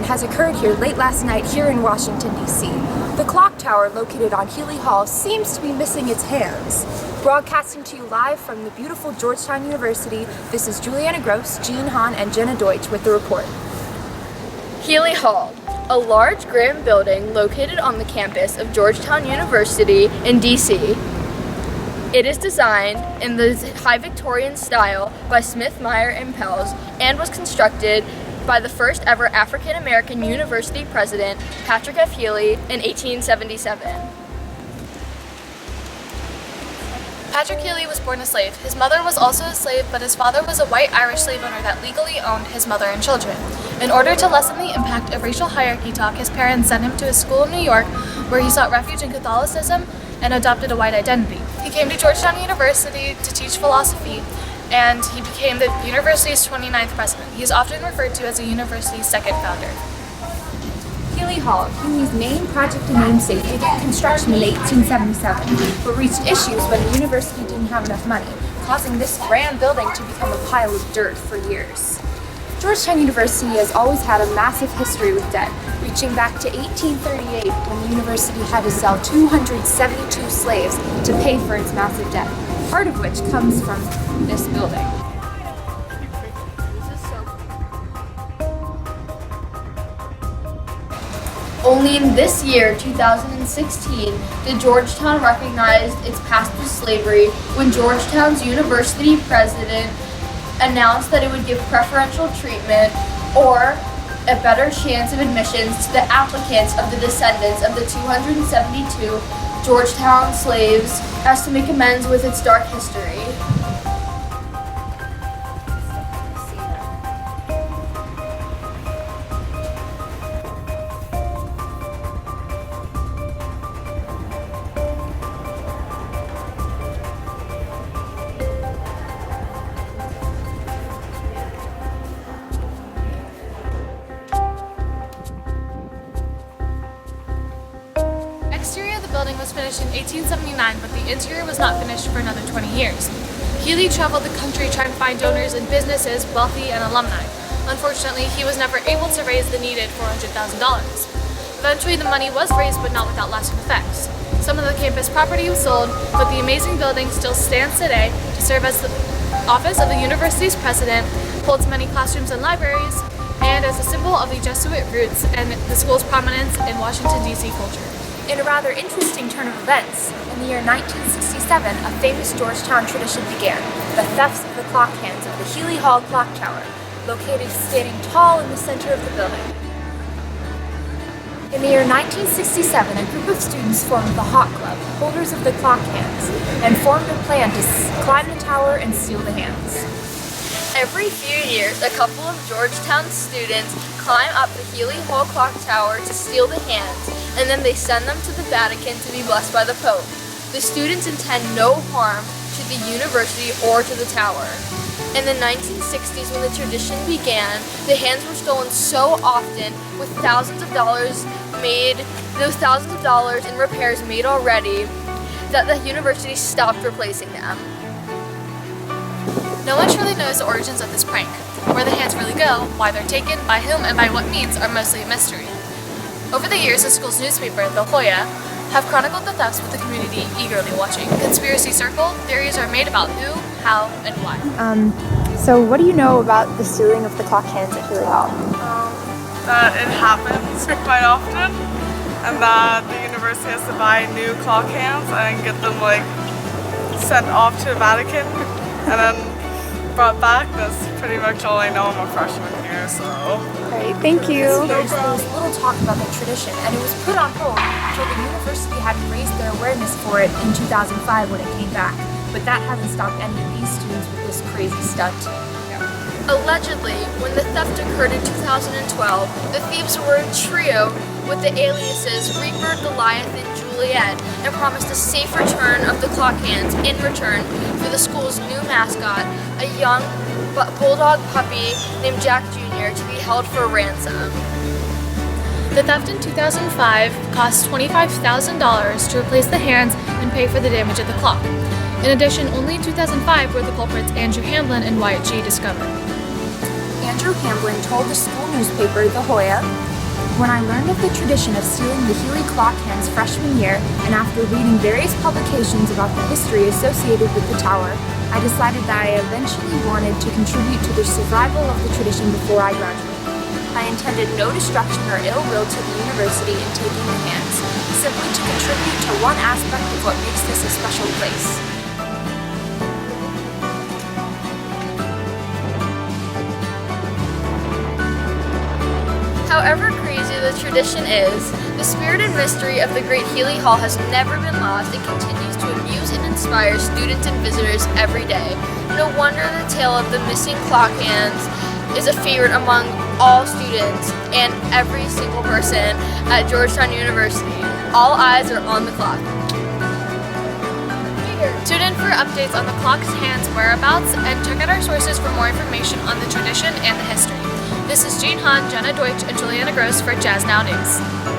has occurred here late last night here in Washington, D.C. The clock tower located on Healy Hall seems to be missing its hands. Broadcasting to you live from the beautiful Georgetown University, this is Julianna, Jean Hahn, and Jenna Deutch with the report. Healy Hall, a large grand building located on the campus of Georgetown University in D.C. It is designed in the High Victorian style by Smith, Meyer & Pels and was constructed by the first ever African American university president, Patrick F. Healy, in 1877. Patrick Healy was born a slave. His mother was also a slave, but his father was a white Irish slave owner that legally owned his mother and children. In order to lessen the impact of racial hierarchy talk, his parents sent him to a school in New York where he sought refuge in Catholicism and adopted a white identity. He came to Georgetown University to teach philosophy, and he became the university's 29th president. He is often referred to as the university's second founder. Healy Hall, Healy's main project and namesake, began construction in 1877, but reached issues when the university didn't have enough money, causing this grand building to become a pile of dirt for years. Georgetown University has always had a massive history with debt, reaching back to 1838 when the university had to sell 272 slaves to pay for its massive debt, part of which comes from this building. Only in this year, 2016, did Georgetown recognize its past with slavery when Georgetown's university president announced that it would give preferential treatment or a better chance of admissions to the applicants of the descendants of the 272 Georgetown slaves as to make amends with its dark history. The building was finished in 1879, but the interior was not finished for another 20 years. Healy traveled the country trying to find donors and businesses, wealthy and alumni. Unfortunately, he was never able to raise the needed $400,000. Eventually, the money was raised, but not without lasting effects. Some of the campus property was sold, but the amazing building still stands today to serve as the office of the university's president, holds many classrooms and libraries, and as a symbol of the Jesuit roots and the school's prominence in Washington, D.C. culture. In a rather interesting turn of events, in the year 1967, a famous Georgetown tradition began, the thefts of the clock hands of the Healy Hall clock tower, located standing tall in the center of the building. In the year 1967, a group of students formed the Hawk Club, holders of the clock hands, and formed a plan to climb the tower and steal the hands. Every few years, a couple of Georgetown students climb up the Healy Hall clock tower to steal the hands, and then they send them to the Vatican to be blessed by the Pope. The students intend no harm to the university or to the tower. In the 1960s, when the tradition began, the hands were stolen so often, with thousands of dollars in repairs made already, that the university stopped replacing them. No one truly knows the origins of this prank. Where the hands really go, why they're taken, by whom, and by what means are mostly a mystery. Over the years, the school's newspaper, The Hoya, have chronicled the thefts with the community eagerly watching. Conspiracy circle, theories are made about who, how, and why. So what do you know about the stealing of the clock hands at Healy Hall? That it happens quite often, and that the university has to buy new clock hands and get them sent off to the Vatican, and then brought back. That's pretty much all I know. I'm a freshman here, so. Great, thank you. There was little talk about the tradition, and it was put on hold until the university hadn't raised their awareness for it in 2005 when it came back. But that hasn't stopped any of these students with this crazy stunt. Allegedly, when the theft occurred in 2012, the thieves were a trio with the aliases Reaper, Goliath, and Juliet, and promised a safe return of the clock hands in return for the school's new mascot, a young bulldog puppy named Jack Jr., to be held for ransom. The theft in 2005 cost $25,000 to replace the hands and pay for the damage of the clock. In addition, only in 2005 were the culprits Andrew Hamblin and Wyatt G. discovered. Andrew Hamblin told the school newspaper, The Hoya, When I learned of the tradition of stealing the Healy clock hands freshman year, and after reading various publications about the history associated with the tower, I decided that I eventually wanted to contribute to the survival of the tradition before I graduated. I intended no destruction or ill will to the university in taking the hands, simply to contribute to one aspect of what makes this a special place. However crazy the tradition is, the spirit and mystery of the Great Healy Hall has never been lost and continues to amuse and inspire students and visitors every day. No wonder the tale of the missing clock hands is a favorite among all students and every single person at Georgetown University. All eyes are on the clock. Tune in for updates on the clock's hands whereabouts and check out our sources for more information on the tradition and the history. This is Jean Han, Jenna Deutch, and Julianna for Jasnow News.